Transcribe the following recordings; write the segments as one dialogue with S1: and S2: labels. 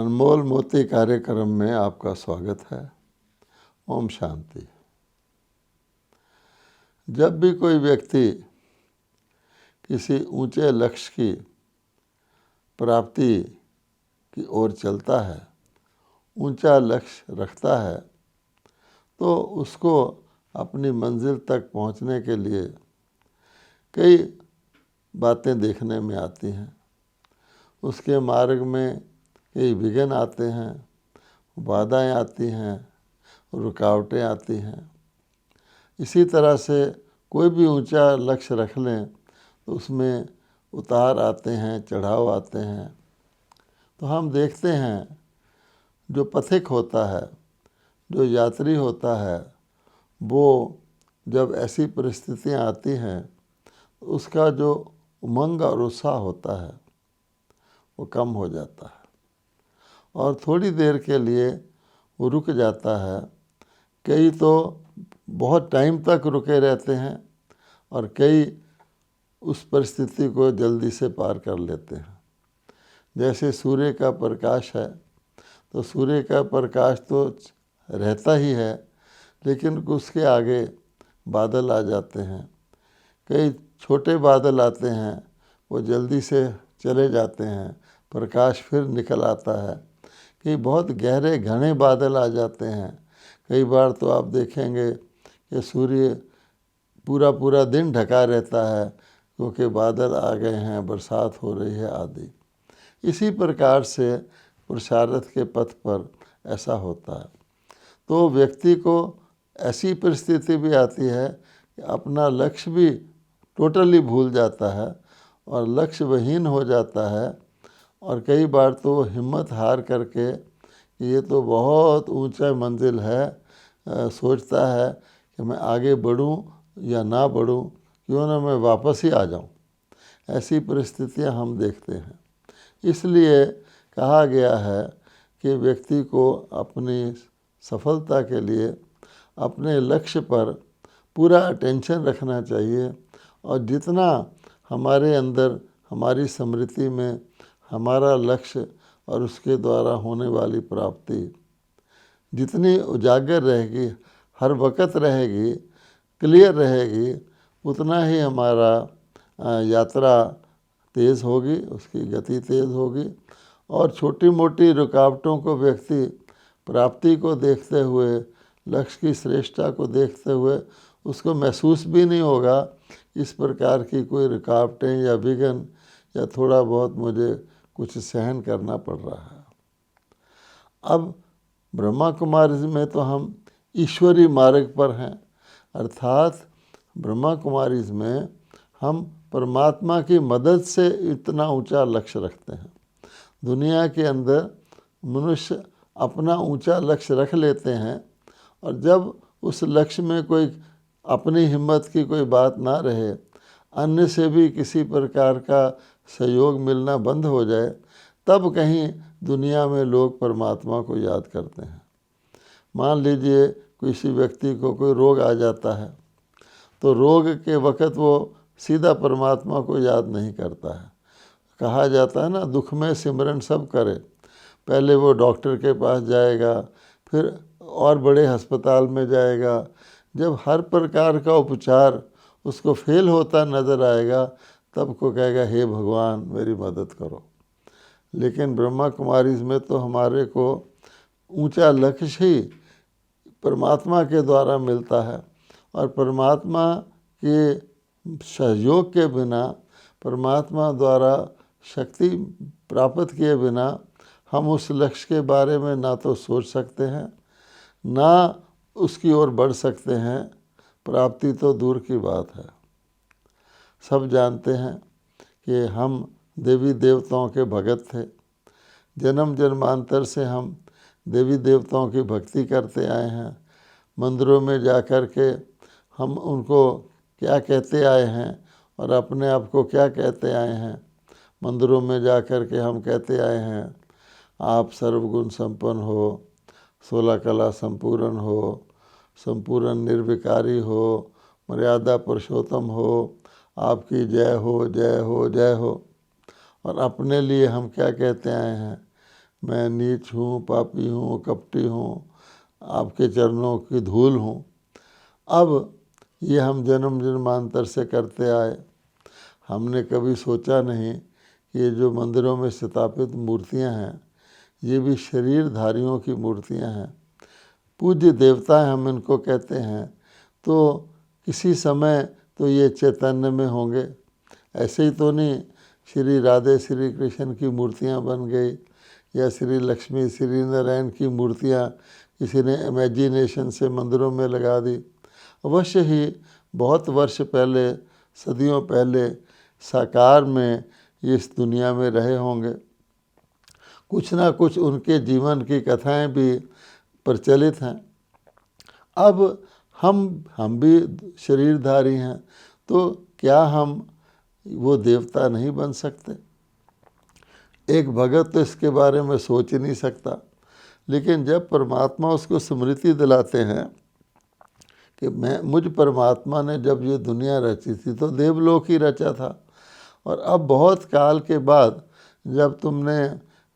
S1: अनमोल मोती कार्यक्रम में आपका स्वागत है। ओम शांति। जब भी कोई व्यक्ति किसी ऊंचे लक्ष्य की प्राप्ति की ओर चलता है, ऊंचा लक्ष्य रखता है, तो उसको अपनी मंजिल तक पहुंचने के लिए कई बातें देखने में आती हैं। उसके मार्ग में कई विघ्न आते हैं, बाधाएं आती हैं, रुकावटें आती हैं। इसी तरह से कोई भी ऊंचा लक्ष्य रख लें तो उसमें उतार आते हैं, चढ़ाव आते हैं। तो हम देखते हैं जो पथिक होता है, जो यात्री होता है, वो जब ऐसी परिस्थितियां आती हैं तो उसका जो उमंग और उत्साह होता है वो कम हो जाता है और थोड़ी देर के लिए वो रुक जाता है। कई तो बहुत टाइम तक रुके रहते हैं और कई उस परिस्थिति को जल्दी से पार कर लेते हैं। जैसे सूर्य का प्रकाश है, तो सूर्य का प्रकाश तो रहता ही है, लेकिन उसके आगे बादल आ जाते हैं। कई छोटे बादल आते हैं, वो जल्दी से चले जाते हैं, प्रकाश फिर निकल आता है। कई बहुत गहरे घने बादल आ जाते हैं। कई बार तो आप देखेंगे कि सूर्य पूरा पूरा दिन ढका रहता है क्योंकि बादल आ गए हैं, बरसात हो रही है आदि। इसी प्रकार से पुरुषार्थ के पथ पर ऐसा होता है। तो व्यक्ति को ऐसी परिस्थिति भी आती है कि अपना लक्ष्य भी टोटली भूल जाता है और लक्ष्य विहीन हो जाता है। और कई बार तो हिम्मत हार करके कि ये तो बहुत ऊंचा मंजिल है, सोचता है कि मैं आगे बढ़ूं या ना बढ़ूं, क्यों ना मैं वापस ही आ जाऊं। ऐसी परिस्थितियां हम देखते हैं। इसलिए कहा गया है कि व्यक्ति को अपनी सफलता के लिए अपने लक्ष्य पर पूरा अटेंशन रखना चाहिए और जितना हमारे अंदर, हमारी स्मृति में हमारा लक्ष्य और उसके द्वारा होने वाली प्राप्ति जितनी उजागर रहेगी, हर वक्त रहेगी, क्लियर रहेगी, उतना ही हमारा यात्रा तेज़ होगी, उसकी गति तेज़ होगी। और छोटी मोटी रुकावटों को व्यक्ति प्राप्ति को देखते हुए, लक्ष्य की श्रेष्ठता को देखते हुए उसको महसूस भी नहीं होगा इस प्रकार की कोई रुकावटें या विघ्न या थोड़ा बहुत मुझे कुछ सहन करना पड़ रहा है। अब ब्रह्मा कुमारी में तो हम ईश्वरी मार्ग पर हैं, अर्थात ब्रह्मा कुमारी में हम परमात्मा की मदद से इतना ऊंचा लक्ष्य रखते हैं। दुनिया के अंदर मनुष्य अपना ऊंचा लक्ष्य रख लेते हैं और जब उस लक्ष्य में कोई अपनी हिम्मत की कोई बात ना रहे, अन्य से भी किसी प्रकार का सहयोग मिलना बंद हो जाए, तब कहीं दुनिया में लोग परमात्मा को याद करते हैं। मान लीजिए किसी व्यक्ति को कोई रोग आ जाता है, तो रोग के वक़्त वो सीधा परमात्मा को याद नहीं करता है। कहा जाता है ना, दुख में सिमरन सब करे। पहले वो डॉक्टर के पास जाएगा, फिर और बड़े अस्पताल में जाएगा। जब हर प्रकार का उपचार उसको फेल होता नज़र आएगा, तब को कहेगा हे भगवान मेरी मदद करो। लेकिन ब्रह्मा कुमारी में तो हमारे को ऊंचा लक्ष्य ही परमात्मा के द्वारा मिलता है और परमात्मा के सहयोग के बिना, परमात्मा द्वारा शक्ति प्राप्त किए बिना हम उस लक्ष्य के बारे में ना तो सोच सकते हैं, ना उसकी ओर बढ़ सकते हैं। प्राप्ति तो दूर की बात है। सब जानते हैं कि हम देवी देवताओं के भगत थे। जन्म जन्मांतर से हम देवी देवताओं की भक्ति करते आए हैं। मंदिरों में जा कर के हम उनको क्या कहते आए हैं और अपने आप को क्या कहते आए हैं। मंदिरों में जा कर के हम कहते आए हैं आप सर्वगुण संपन्न हो, 16 कला संपूर्ण हो, संपूर्ण निर्विकारी हो, मर्यादा पुरुषोत्तम हो, आपकी जय हो जय हो जय हो। और अपने लिए हम क्या कहते आए हैं, मैं नीच हूँ, पापी हूँ, कपटी हूँ, आपके चरणों की धूल हूँ। अब ये हम जन्म जन्मांतर से करते आए। हमने कभी सोचा नहीं कि ये जो मंदिरों में स्थापित मूर्तियाँ हैं ये भी शरीरधारियों की मूर्तियाँ हैं। पूज्य देवता हम इनको कहते हैं। तो किसी समय तो ये चैतन्य में होंगे, ऐसे ही तो नहीं श्री राधे श्री कृष्ण की मूर्तियाँ बन गई या श्री लक्ष्मी श्री नारायण की मूर्तियाँ किसी ने इमेजिनेशन से मंदिरों में लगा दी। अवश्य ही बहुत वर्ष पहले, सदियों पहले साकार में इस दुनिया में रहे होंगे। कुछ ना कुछ उनके जीवन की कथाएं भी प्रचलित हैं। अब हम भी शरीरधारी हैं, तो क्या हम वो देवता नहीं बन सकते? एक भगत तो इसके बारे में सोच ही नहीं सकता, लेकिन जब परमात्मा उसको स्मृति दिलाते हैं कि मुझ परमात्मा ने जब ये दुनिया रची थी तो देवलोक ही रचा था, और अब बहुत काल के बाद जब तुमने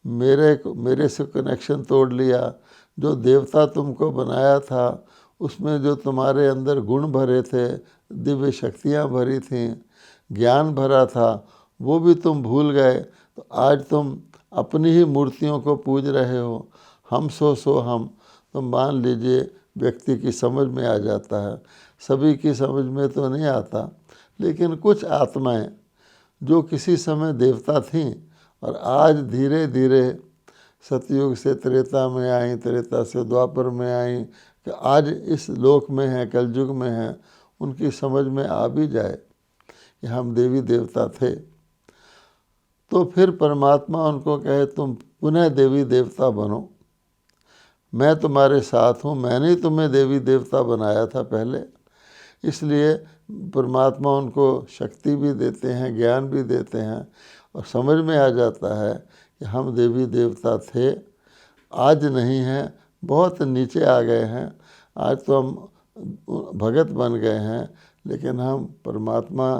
S1: मेरे से कनेक्शन तोड़ लिया, जो देवता तुमको बनाया था उसमें जो तुम्हारे अंदर गुण भरे थे, दिव्य शक्तियाँ भरी थीं, ज्ञान भरा था, वो भी तुम भूल गए। तो आज तुम अपनी ही मूर्तियों को पूज रहे हो। हम सो हम, तो मान लीजिए व्यक्ति की समझ में आ जाता है। सभी की समझ में तो नहीं आता, लेकिन कुछ आत्माएं जो किसी समय देवता थीं और आज धीरे धीरे सतयुग से त्रेता में आई, त्रेता से द्वापर में आई, कि आज इस लोक में हैं, कलयुग में हैं, उनकी समझ में आ भी जाए कि हम देवी देवता थे, तो फिर परमात्मा उनको कहे तुम पुनः देवी देवता बनो, मैं तुम्हारे साथ हूँ, मैंने ही तुम्हें देवी देवता बनाया था पहले। इसलिए परमात्मा उनको शक्ति भी देते हैं, ज्ञान भी देते हैं, और समझ में आ जाता है कि हम देवी देवता थे, आज नहीं हैं, बहुत नीचे आ गए हैं। आज तो हम भगत बन गए हैं, लेकिन हम परमात्मा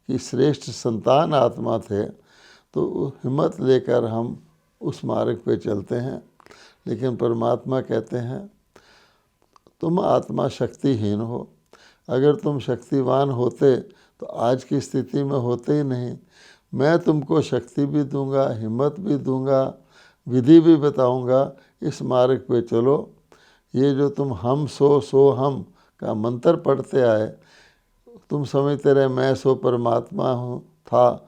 S1: की श्रेष्ठ संतान आत्मा थे। तो हिम्मत लेकर हम उस मार्ग पे चलते हैं। लेकिन परमात्मा कहते हैं तुम आत्मा शक्तिहीन हो। अगर तुम शक्तिवान होते तो आज की स्थिति में होते ही नहीं। मैं तुमको शक्ति भी दूंगा, हिम्मत भी दूंगा, विधि भी बताऊंगा, इस मार्ग पे चलो। ये जो तुम हम सो हम का मंत्र पढ़ते आए, तुम समझते रहे मैं सो परमात्मा हूँ था,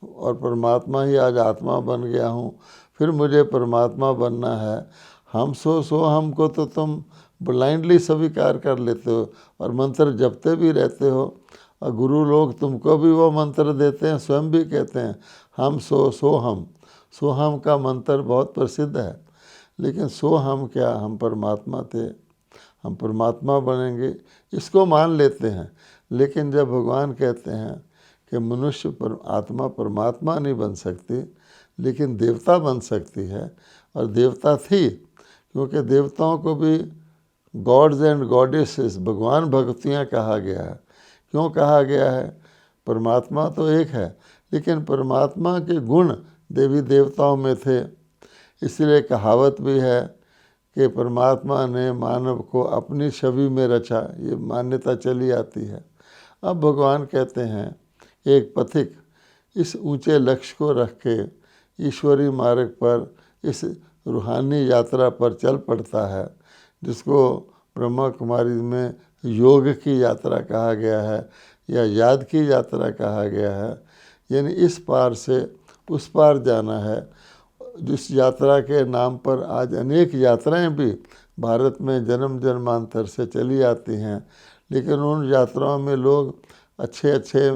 S1: और परमात्मा ही आज आत्मा बन गया हूँ, फिर मुझे परमात्मा बनना है। हम सो हमको तो तुम ब्लाइंडली स्वीकार कर लेते हो और मंत्र जपते भी रहते हो, और गुरु लोग तुमको भी वो मंत्र देते हैं, स्वयं भी कहते हैं हम सो हम। सो हम का मंत्र बहुत प्रसिद्ध है, लेकिन सो हम क्या, हम परमात्मा थे, हम परमात्मा बनेंगे, इसको मान लेते हैं। लेकिन जब भगवान कहते हैं कि मनुष्य आत्मा परमात्मा नहीं बन सकती, लेकिन देवता बन सकती है, और देवता थी, क्योंकि देवताओं को भी गॉड्स एंड गॉडेसेस, भगवान भक्तियाँ कहा गया है। क्यों कहा गया है? परमात्मा तो एक है, लेकिन परमात्मा के गुण देवी देवताओं में थे। इसलिए कहावत भी है कि परमात्मा ने मानव को अपनी छवि में रचा, ये मान्यता चली आती है। अब भगवान कहते हैं एक पथिक इस ऊंचे लक्ष्य को रख के ईश्वरी मार्ग पर, इस रूहानी यात्रा पर चल पड़ता है, जिसको ब्रह्मा कुमारी में योग की यात्रा कहा गया है या याद की यात्रा कहा गया है। यानी इस पार से उस पार जाना है। जिस यात्रा के नाम पर आज अनेक यात्राएं भी भारत में जन्म जन्मांतर से चली आती हैं, लेकिन उन यात्राओं में लोग अच्छे अच्छे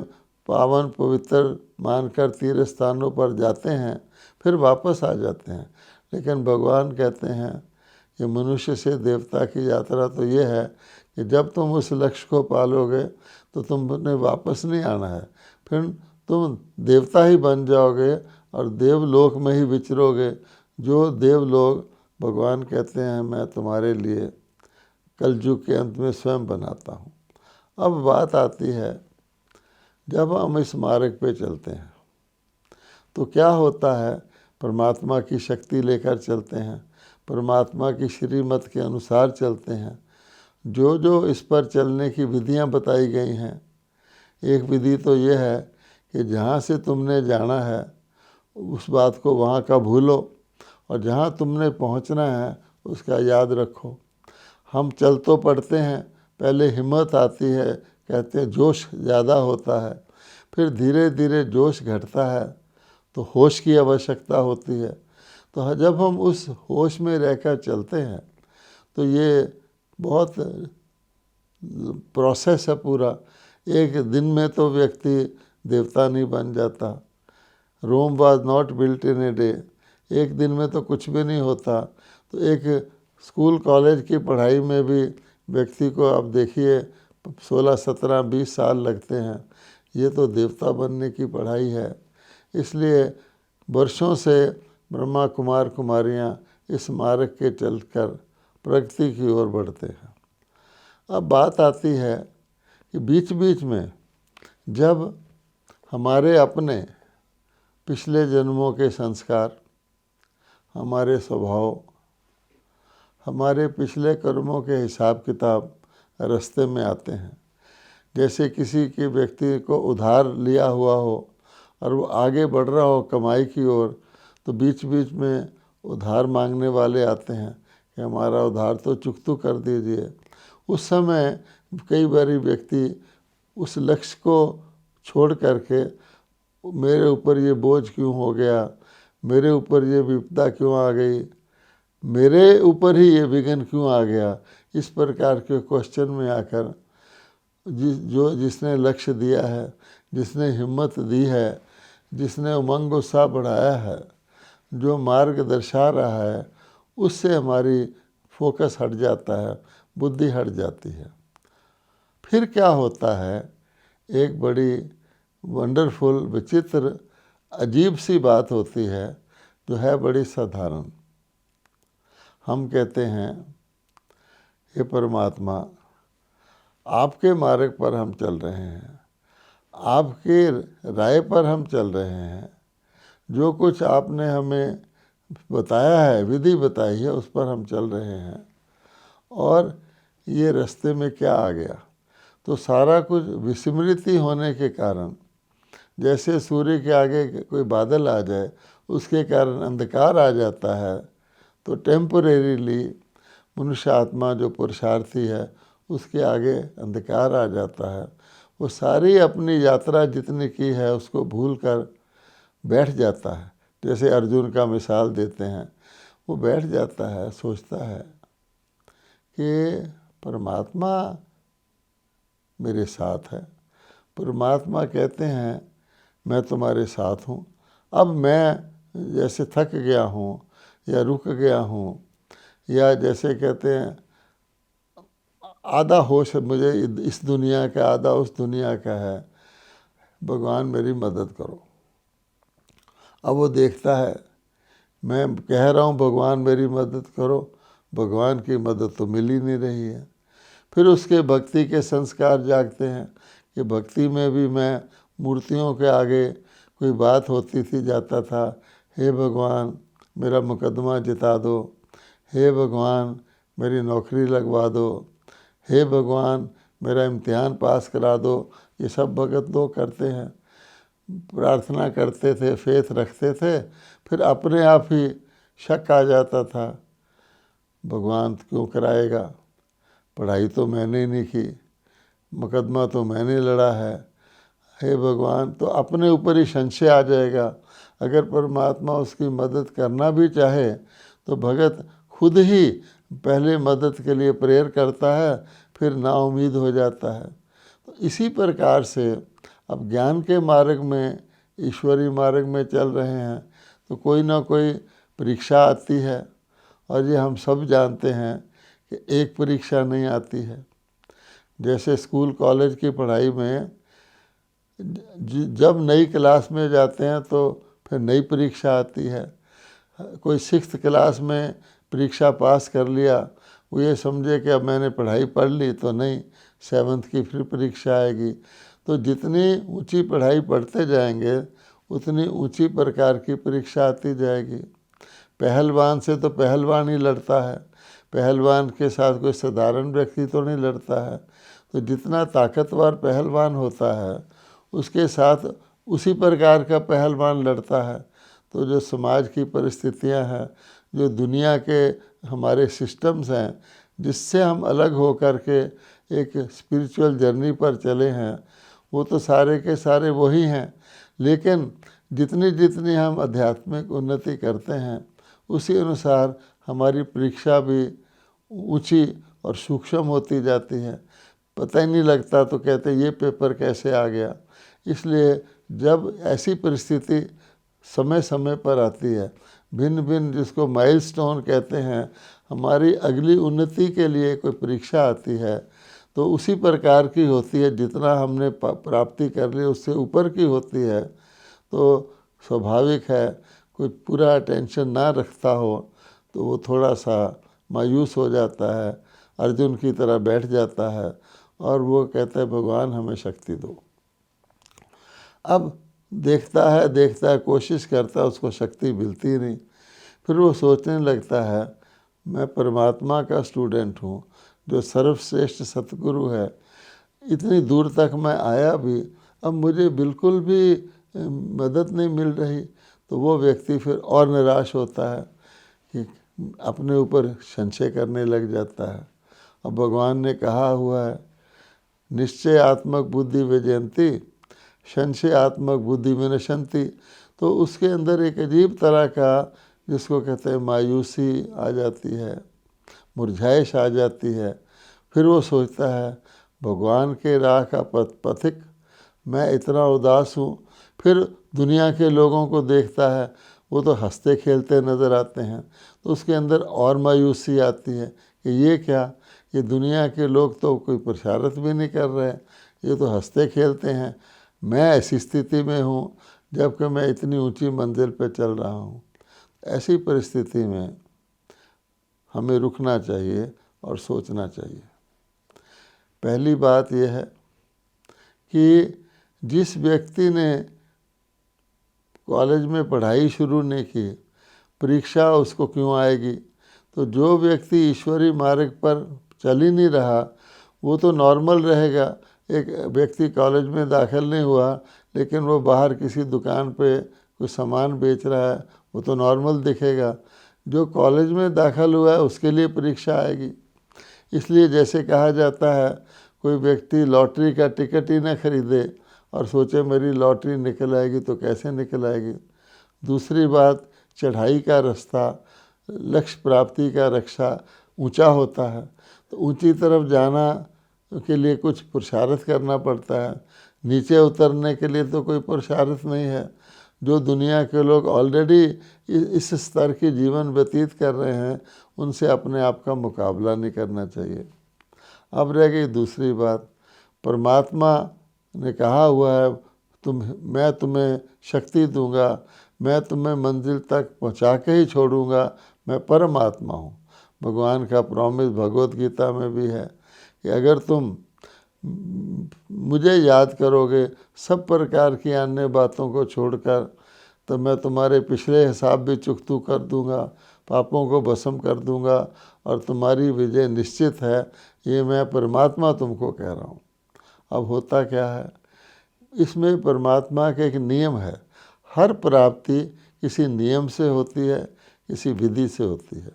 S1: पावन पवित्र मानकर तीर्थ स्थानों पर जाते हैं, फिर वापस आ जाते हैं। लेकिन भगवान कहते हैं कि मनुष्य से देवता की यात्रा तो ये है कि जब तुम उस लक्ष्य को पालोगे तो तुमने वापस नहीं आना है, फिर तुम देवता ही बन जाओगे और देवलोक में ही विचरोगे। जो देवलोक भगवान कहते हैं मैं तुम्हारे लिए कलयुग के अंत में स्वयं बनाता हूँ। अब बात आती है, जब हम इस मार्ग पे चलते हैं तो क्या होता है, परमात्मा की शक्ति लेकर चलते हैं, परमात्मा की श्रीमत के अनुसार चलते हैं। जो जो इस पर चलने की विधियां बताई गई हैं, एक विधि तो ये है कि जहाँ से तुमने जाना है उस बात को वहाँ का भूलो, और जहाँ तुमने पहुँचना है उसका याद रखो। हम चल तो पड़ते हैं, पहले हिम्मत आती है, कहते हैं जोश ज़्यादा होता है, फिर धीरे धीरे जोश घटता है तो होश की आवश्यकता होती है। तो जब हम उस होश में रहकर चलते हैं तो ये बहुत प्रोसेस है पूरा। एक दिन में तो व्यक्ति देवता नहीं बन जाता। Rome was not built in a day. एक दिन में तो कुछ भी नहीं होता। तो एक स्कूल कॉलेज की पढ़ाई में भी व्यक्ति को आप देखिए 16, 17, 20 साल लगते हैं। ये तो देवता बनने की पढ़ाई है। इसलिए वर्षों से ब्रह्मा कुमार कुमारियाँ इस मार्ग के चलकर प्रगति की ओर बढ़ते हैं। अब बात आती है कि बीच बीच में जब हमारे अपने पिछले जन्मों के संस्कार, हमारे स्वभाव, हमारे पिछले कर्मों के हिसाब किताब रास्ते में आते हैं, जैसे किसी के व्यक्ति को उधार लिया हुआ हो और वो आगे बढ़ रहा हो कमाई की ओर, तो बीच बीच में उधार मांगने वाले आते हैं कि हमारा उधार तो चुकता कर दीजिए। उस समय कई बार व्यक्ति उस लक्ष्य को छोड़ करके मेरे ऊपर ये बोझ क्यों हो गया, मेरे ऊपर ये विपदा क्यों आ गई, मेरे ऊपर ही ये विघ्न क्यों आ गया, इस प्रकार के क्वेश्चन में आकर जिसने लक्ष्य दिया है, जिसने हिम्मत दी है, जिसने उमंग उत्साह बढ़ाया है, जो मार्ग दर्शा रहा है, उससे हमारी फोकस हट जाता है, बुद्धि हट जाती है। फिर क्या होता है, एक बड़ी वंडरफुल, विचित्र, अजीब सी बात होती है जो है बड़ी साधारण। हम कहते हैं, हे परमात्मा, आपके मार्ग पर हम चल रहे हैं, आपके राय पर हम चल रहे हैं, जो कुछ आपने हमें बताया है, विधि बताई है, उस पर हम चल रहे हैं, और ये रास्ते में क्या आ गया। तो सारा कुछ विस्मृति होने के कारण, जैसे सूर्य के आगे कोई बादल आ जाए उसके कारण अंधकार आ जाता है, तो टेम्परेरीली मनुष्य आत्मा जो पुरुषार्थी है उसके आगे अंधकार आ जाता है। वो सारी अपनी यात्रा जितनी की है उसको भूल कर बैठ जाता है। जैसे अर्जुन का मिसाल देते हैं, वो बैठ जाता है, सोचता है कि परमात्मा मेरे साथ है। परमात्मा कहते हैं मैं तुम्हारे साथ हूँ। अब मैं जैसे थक गया हूँ या रुक गया हूँ, या जैसे कहते हैं आधा होश मुझे इस दुनिया का, आधा उस दुनिया का है, भगवान मेरी मदद करो। अब वो देखता है, मैं कह रहा हूँ भगवान मेरी मदद करो, भगवान की मदद तो मिल ही नहीं रही है। फिर उसके भक्ति के संस्कार जागते हैं कि भक्ति में भी मैं मूर्तियों के आगे कोई बात होती थी जाता था, हे भगवान मेरा मुकदमा जिता दो, हे भगवान मेरी नौकरी लगवा दो, हे भगवान मेरा इम्तिहान पास करा दो। ये सब भगत लोग करते हैं, प्रार्थना करते थे, फेथ रखते थे, फिर अपने आप ही शक आ जाता था, भगवान क्यों कराएगा, पढ़ाई तो मैंने नहीं की, मुकदमा तो मैंने लड़ा है, हे भगवान। तो अपने ऊपर ही संशय आ जाएगा। अगर परमात्मा उसकी मदद करना भी चाहे तो भगत खुद ही पहले मदद के लिए प्रेयर करता है, फिर नाउम्मीद हो जाता है। तो इसी प्रकार से अब ज्ञान के मार्ग में, ईश्वरीय मार्ग में चल रहे हैं तो कोई ना कोई परीक्षा आती है, और ये हम सब जानते हैं कि एक परीक्षा नहीं आती है। जैसे स्कूल कॉलेज की पढ़ाई में जब नई क्लास में जाते हैं तो फिर नई परीक्षा आती है। कोई 6th क्लास में परीक्षा पास कर लिया, वो ये समझे कि अब मैंने पढ़ाई पढ़ ली, तो नहीं, 7th की फिर परीक्षा आएगी। तो जितनी ऊंची पढ़ाई पढ़ते जाएंगे उतनी ऊंची प्रकार की परीक्षा आती जाएगी। पहलवान से तो पहलवान ही लड़ता है, पहलवान के साथ कोई साधारण व्यक्ति तो नहीं लड़ता है। तो जितना ताकतवर पहलवान होता है उसके साथ उसी प्रकार का पहलवान लड़ता है। तो जो समाज की परिस्थितियां हैं, जो दुनिया के हमारे सिस्टम्स हैं, जिससे हम अलग हो कर के एक स्पिरिचुअल जर्नी पर चले हैं, वो तो सारे के सारे वही हैं। लेकिन जितनी जितनी हम आध्यात्मिक उन्नति करते हैं उसी अनुसार हमारी परीक्षा भी ऊंची और सूक्ष्म होती जाती है। पता ही नहीं लगता तो कहते ये पेपर कैसे आ गया। इसलिए जब ऐसी परिस्थिति समय समय पर आती है, भिन्न भिन्न जिसको माइलस्टोन कहते हैं, हमारी अगली उन्नति के लिए कोई परीक्षा आती है तो उसी प्रकार की होती है। जितना हमने प्राप्ति कर ली उससे ऊपर की होती है। तो स्वाभाविक है कोई पूरा अटेंशन ना रखता हो तो वो थोड़ा सा मायूस हो जाता है, अर्जुन की तरह बैठ जाता है और वो कहता है भगवान हमें शक्ति दो। अब देखता है कोशिश करता है, उसको शक्ति मिलती नहीं। फिर वो सोचने लगता है मैं परमात्मा का स्टूडेंट हूँ जो सर्वश्रेष्ठ सतगुरु है, इतनी दूर तक मैं आया भी, अब मुझे बिल्कुल भी मदद नहीं मिल रही। तो वो व्यक्ति फिर और निराश होता है कि अपने ऊपर संशय करने लग जाता है। अब भगवान ने कहा हुआ है निश्चयात्मक बुद्धि विजयंती संशयात्मक बुद्धि विनशंति। तो उसके अंदर एक अजीब तरह का जिसको कहते हैं मायूसी आ जाती है, मुरझाइश आ जाती है। फिर वो सोचता है भगवान के राह का पथिक मैं इतना उदास हूँ। फिर दुनिया के लोगों को देखता है, वो तो हंसते खेलते नज़र आते हैं। तो उसके अंदर और मायूसी आती है कि ये क्या, ये दुनिया के लोग तो कोई पुरुषार्थ भी नहीं कर रहे, ये तो हंसते खेलते हैं। मैं ऐसी स्थिति में हूँ जबकि मैं इतनी ऊंची मंजिल पर चल रहा हूँ। ऐसी परिस्थिति में हमें रुकना चाहिए और सोचना चाहिए। पहली बात यह है कि जिस व्यक्ति ने कॉलेज में पढ़ाई शुरू नहीं की, परीक्षा उसको क्यों आएगी। तो जो व्यक्ति ईश्वरीय मार्ग पर चल ही नहीं रहा वो तो नॉर्मल रहेगा। एक व्यक्ति कॉलेज में दाखिल नहीं हुआ लेकिन वो बाहर किसी दुकान पे कुछ सामान बेच रहा है, वो तो नॉर्मल दिखेगा। जो कॉलेज में दाखिल हुआ है उसके लिए परीक्षा आएगी। इसलिए जैसे कहा जाता है कोई व्यक्ति लॉटरी का टिकट ही ना खरीदे और सोचे मेरी लॉटरी निकल आएगी, तो कैसे निकल आएगी। दूसरी बात, चढ़ाई का रास्ता, लक्ष्य प्राप्ति का रक्षा ऊंचा होता है, तो ऊंची तरफ जाना के लिए कुछ पुरुषार्थ करना पड़ता है। नीचे उतरने के लिए तो कोई पुरुषार्थ नहीं है। जो दुनिया के लोग ऑलरेडी इस स्तर की जीवन व्यतीत कर रहे हैं उनसे अपने आप का मुकाबला नहीं करना चाहिए। अब रह गई दूसरी बात, परमात्मा ने कहा हुआ है मैं तुम्हें शक्ति दूंगा, मैं तुम्हें मंजिल तक पहुंचा के ही छोड़ूंगा, मैं परमात्मा हूँ। भगवान का प्रॉमिस भगवत गीता में भी है कि अगर तुम मुझे याद करोगे सब प्रकार की अन्य बातों को छोड़कर, तो मैं तुम्हारे पिछले हिसाब भी चुकतू कर दूंगा, पापों को भस्म कर दूंगा और तुम्हारी विजय निश्चित है। ये मैं परमात्मा तुमको कह रहा हूँ। अब होता क्या है, इसमें परमात्मा का एक नियम है। हर प्राप्ति किसी नियम से होती है, किसी विधि से होती है।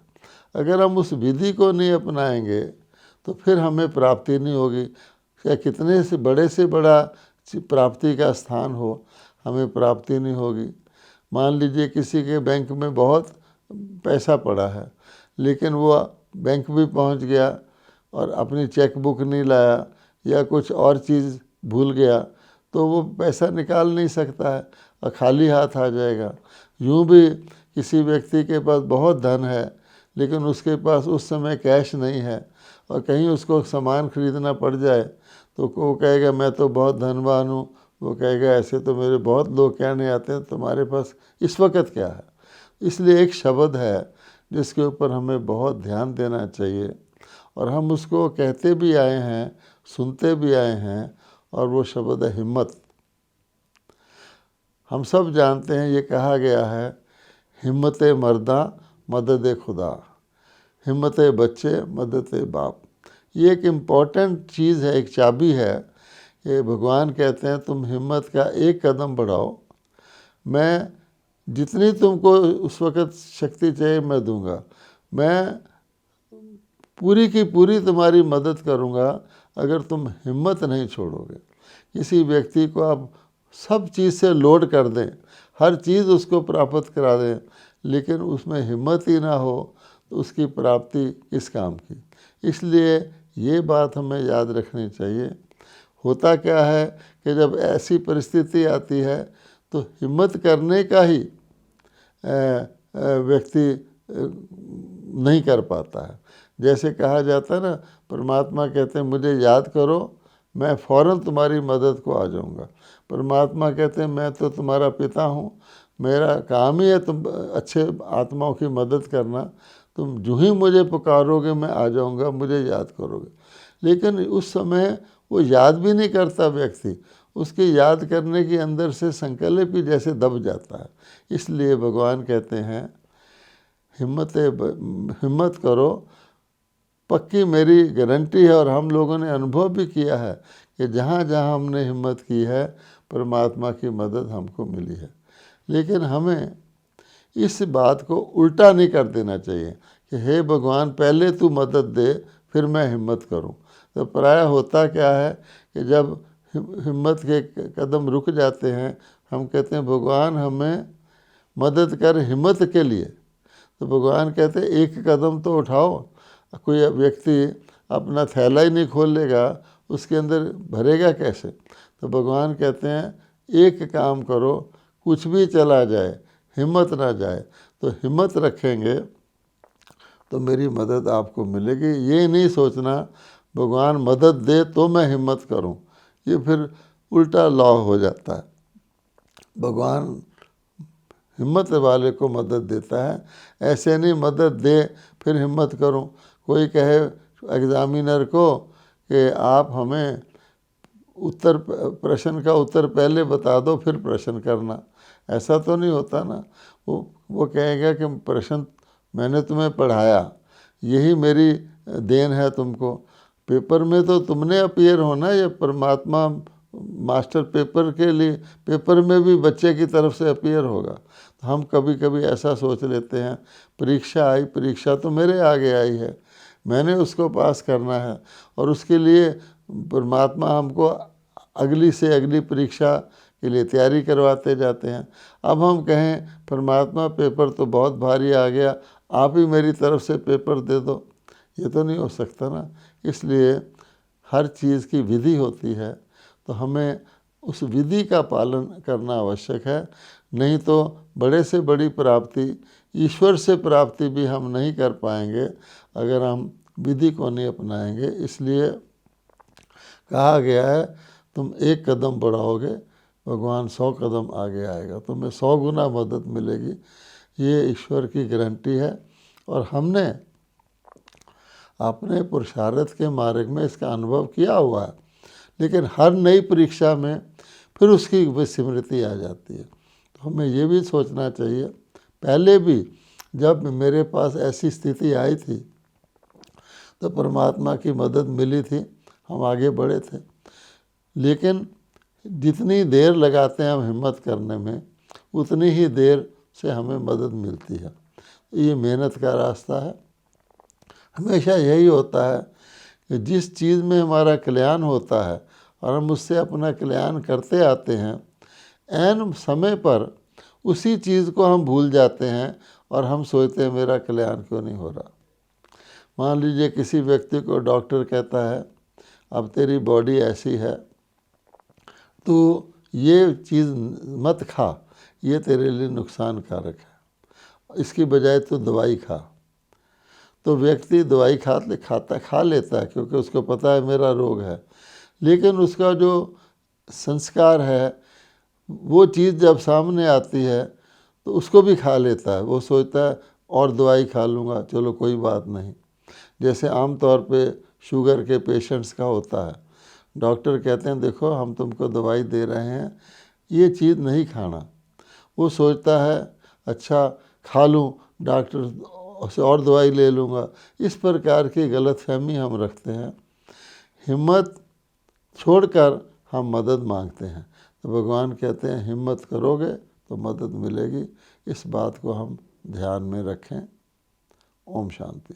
S1: अगर हम उस विधि को नहीं अपनाएंगे तो फिर हमें प्राप्ति नहीं होगी। चाहे कितने से बड़ा प्राप्ति का स्थान हो, हमें प्राप्ति नहीं होगी। मान लीजिए किसी के बैंक में बहुत पैसा पड़ा है लेकिन वो बैंक भी पहुंच गया और अपनी चेक बुक नहीं लाया या कुछ और चीज़ भूल गया, तो वो पैसा निकाल नहीं सकता है और खाली हाथ आ जाएगा। यूँ भी किसी व्यक्ति के पास बहुत धन है लेकिन उसके पास उस समय कैश नहीं है और कहीं उसको सामान खरीदना पड़ जाए तो वो कहेगा मैं तो बहुत धनवान हूँ, वो कहेगा ऐसे तो मेरे बहुत लोग कहने आते हैं तुम्हारे पास इस वक्त क्या है। इसलिए एक शब्द है जिसके ऊपर हमें बहुत ध्यान देना चाहिए और हम उसको कहते भी आए हैं, सुनते भी आए हैं, और वो शब्द है हिम्मत। हम सब जानते हैं, ये कहा गया है, हिम्मत मर्दा मदद खुदा, हिम्मत बच्चे मदद बाप। ये एक इम्पॉर्टेंट चीज़ है, एक चाबी है। ये भगवान कहते हैं तुम हिम्मत का एक कदम बढ़ाओ, मैं जितनी तुमको उस वक़्त शक्ति चाहिए मैं दूंगा, मैं पूरी की पूरी तुम्हारी मदद करूंगा अगर तुम हिम्मत नहीं छोड़ोगे। किसी व्यक्ति को आप सब चीज़ से लोड कर दें, हर चीज़ उसको प्राप्त करा दें, लेकिन उसमें हिम्मत ही ना हो तो उसकी प्राप्ति किस काम की। इसलिए ये बात हमें याद रखनी चाहिए। होता क्या है कि जब ऐसी परिस्थिति आती है तो हिम्मत करने का ही व्यक्ति नहीं कर पाता है। जैसे कहा जाता है ना, परमात्मा कहते हैं मुझे याद करो, मैं फ़ौरन तुम्हारी मदद को आ जाऊंगा। परमात्मा कहते हैं मैं तो तुम्हारा पिता हूँ, मेरा काम ही है तुम अच्छे आत्माओं की मदद करना, तुम जो ही मुझे पुकारोगे मैं आ जाऊंगा, मुझे याद करोगे। लेकिन उस समय वो याद भी नहीं करता व्यक्ति, उसके याद करने के अंदर से संकल्प ही जैसे दब जाता है। इसलिए भगवान कहते हैं हिम्मत करो, पक्की मेरी गारंटी है और हम लोगों ने अनुभव भी किया है कि जहाँ जहाँ हमने हिम्मत की है परमात्मा की मदद हमको मिली है। लेकिन हमें इस बात को उल्टा नहीं कर देना चाहिए कि हे भगवान पहले तू मदद दे फिर मैं हिम्मत करूं। तो प्रायः होता क्या है कि जब हिम्मत के कदम रुक जाते हैं, हम कहते हैं भगवान हमें मदद कर हिम्मत के लिए। तो भगवान कहते हैं एक कदम तो उठाओ। कोई व्यक्ति अपना थैला ही नहीं खोल लेगा, उसके अंदर भरेगा कैसे। तो भगवान कहते हैं एक काम करो, कुछ भी चला जाए हिम्मत ना जाए। तो हिम्मत रखेंगे तो मेरी मदद आपको मिलेगी। ये नहीं सोचना भगवान मदद दे तो मैं हिम्मत करूं, ये फिर उल्टा लॉ हो जाता है। भगवान हिम्मत वाले को मदद देता है, ऐसे नहीं मदद दे फिर हिम्मत करूं। कोई कहे एग्जामिनर को कि आप हमें प्रश्न का उत्तर पहले बता दो फिर प्रश्न करना, ऐसा तो नहीं होता ना। वो कहेगा कि प्रश्न मैंने तुम्हें पढ़ाया, यही मेरी देन है तुमको, पेपर में तो तुमने अपीयर होना, ये परमात्मा मास्टर पेपर के लिए पेपर में भी बच्चे की तरफ से अपीयर होगा। तो हम कभी कभी ऐसा सोच लेते हैं परीक्षा आई, परीक्षा तो मेरे आगे आई है, मैंने उसको पास करना है, और उसके लिए परमात्मा हमको अगली से अगली परीक्षा के लिए तैयारी करवाते जाते हैं। अब हम कहें परमात्मा पेपर तो बहुत भारी आ गया, आप ही मेरी तरफ से पेपर दे दो, ये तो नहीं हो सकता ना। इसलिए हर चीज़ की विधि होती है, तो हमें उस विधि का पालन करना आवश्यक है। नहीं तो बड़े से बड़ी प्राप्ति, ईश्वर से प्राप्ति भी हम नहीं कर पाएंगे अगर हम विधि को नहीं अपनाएंगे। इसलिए कहा गया है तुम एक कदम बढ़ाओगे भगवान 100 कदम आगे आएगा, तुम्हें 100 गुना मदद मिलेगी। ये ईश्वर की गारंटी है, और हमने अपने पुरुषार्थ के मार्ग में इसका अनुभव किया हुआ है। लेकिन हर नई परीक्षा में फिर उसकी विस्मृति आ जाती है। तो हमें ये भी सोचना चाहिए, पहले भी जब मेरे पास ऐसी स्थिति आई थी तो परमात्मा की मदद मिली थी, हम आगे बढ़े थे। लेकिन जितनी देर लगाते हैं हम हिम्मत करने में, उतनी ही देर से हमें मदद मिलती है। ये मेहनत का रास्ता है। हमेशा यही होता है कि जिस चीज़ में हमारा कल्याण होता है और हम उससे अपना कल्याण करते आते हैं, ऐन समय पर उसी चीज़ को हम भूल जाते हैं और हम सोचते हैं मेरा कल्याण क्यों नहीं हो रहा। मान लीजिए किसी व्यक्ति को डॉक्टर कहता है अब तेरी बॉडी ऐसी है, तो ये चीज़ मत खा, ये तेरे लिए नुकसानकारक है, इसकी बजाय तो दवाई खा। तो व्यक्ति दवाई खा लेता है क्योंकि उसको पता है मेरा रोग है। लेकिन उसका जो संस्कार है, वो चीज़ जब सामने आती है तो उसको भी खा लेता है। वो सोचता है और दवाई खा लूँगा, चलो कोई बात नहीं। जैसे आम तौर पे शुगर के पेशेंट्स का होता है, डॉक्टर कहते हैं देखो हम तुमको दवाई दे रहे हैं, ये चीज़ नहीं खाना, वो सोचता है अच्छा खा लूँ, डॉक्टर से और दवाई ले लूँगा। इस प्रकार की गलतफहमी हम रखते हैं। हिम्मत छोड़कर हम मदद मांगते हैं, तो भगवान कहते हैं हिम्मत करोगे तो मदद मिलेगी। इस बात को हम ध्यान में रखें। ओम शांति।